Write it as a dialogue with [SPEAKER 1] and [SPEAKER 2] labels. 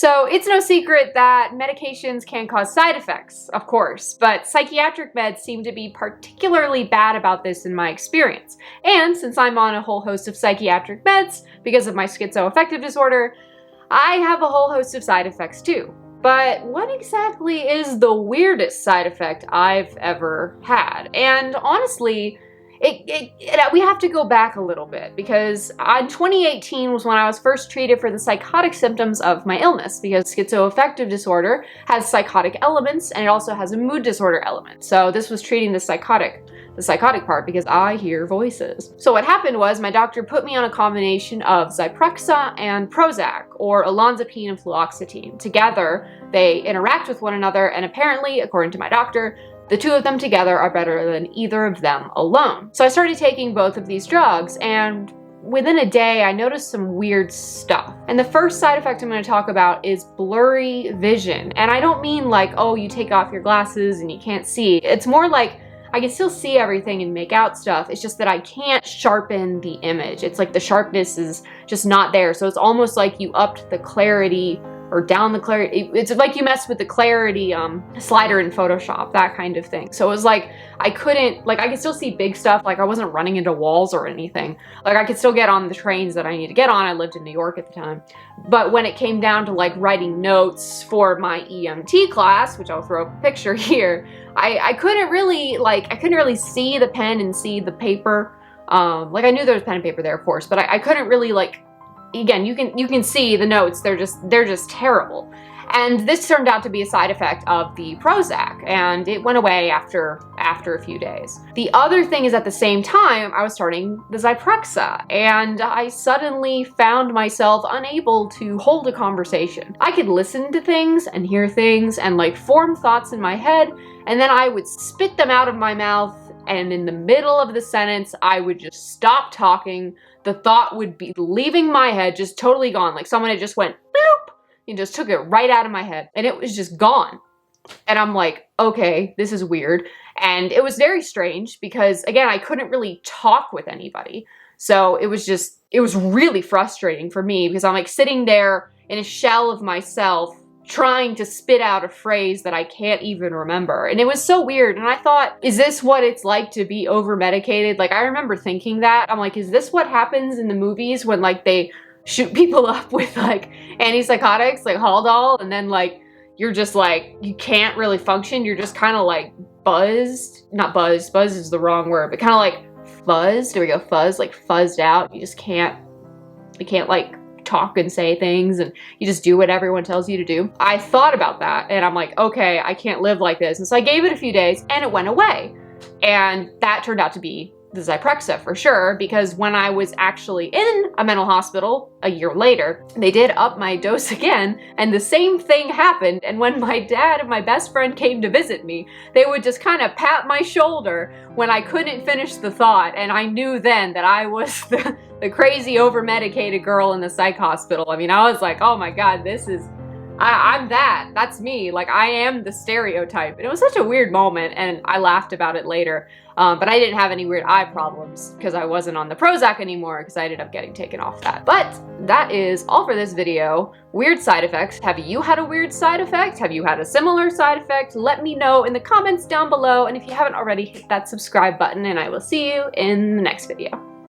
[SPEAKER 1] So it's no secret that medications can cause side effects, of course, but psychiatric meds seem to be particularly bad about this in my experience. And since I'm on a whole host of psychiatric meds because of my schizoaffective disorder, I have a whole host of side effects too. But what exactly is the weirdest side effect I've ever had? And honestly, we have to go back a little bit, because in 2018 was when I was first treated for the psychotic symptoms of my illness, because schizoaffective disorder has psychotic elements and it also has a mood disorder element. So this was treating the psychotic part, because I hear voices. So what happened was my doctor put me on a combination of Zyprexa and Prozac, or Olanzapine and Fluoxetine. Together, they interact with one another, and apparently, according to my doctor, the two of them together are better than either of them alone. So I started taking both of these drugs, and within a day, I noticed some weird stuff. And the first side effect I'm going to talk about is blurry vision. And I don't mean like, oh, you take off your glasses and you can't see. It's more like I can still see everything and make out stuff. It's just that I can't sharpen the image. It's like the sharpness is just not there. So it's almost like you upped the clarity or down the clarity. It's like you messed with the clarity slider in Photoshop, that kind of thing. So it was like, I could still see big stuff. Like I wasn't running into walls or anything. Like I could still get on the trains that I need to get on. I lived in New York at the time. But when it came down to like writing notes for my EMT class, which I'll throw up a picture here, I couldn't really see the pen and see the paper. Like I knew there was pen and paper there, of course, but I couldn't really again, you can see the notes, they're just terrible. And this turned out to be a side effect of the Prozac, and it went away after a few days. The other thing is, at the same time, I was starting the Zyprexa, and I suddenly found myself unable to hold a conversation. I could listen to things and hear things and like form thoughts in my head, and then I would spit them out of my mouth, and in the middle of the sentence, I would just stop talking. The thought would be leaving my head, just totally gone. Like someone had just went bloop and just took it right out of my head, and it was just gone. And I'm like, okay, this is weird. And it was very strange because, again, I couldn't really talk with anybody. So it was really frustrating for me, because I'm like sitting there in a shell of myself trying to spit out a phrase that I can't even remember. And it was so weird. And I thought, is this what it's like to be over-medicated? Like, I remember thinking that. I'm like, is this what happens in the movies when like they shoot people up with like antipsychotics, like Haldol, and then like you're just like, you can't really function. You're just kind of like buzzed. Not buzzed. Buzz is the wrong word, but kind of like fuzzed. There we go. Fuzz, like fuzzed out. You can't like talk and say things, and you just do what everyone tells you to do. I thought about that, and I'm like, okay, I can't live like this. And so I gave it a few days, and it went away. And that turned out to be the Zyprexa for sure, because when I was actually in a mental hospital a year later, they did up my dose again, and the same thing happened. And when my dad and my best friend came to visit me, they would just kind of pat my shoulder when I couldn't finish the thought, and I knew then that I was the crazy over-medicated girl in the psych hospital. I mean, I was like, oh my God, that's me. Like, I am the stereotype. And it was such a weird moment, and I laughed about it later. But I didn't have any weird eye problems because I wasn't on the Prozac anymore, because I ended up getting taken off that. But that is all for this video. Weird side effects. Have you had a weird side effect? Have you had a similar side effect? Let me know in the comments down below. And if you haven't already, hit that subscribe button, and I will see you in the next video.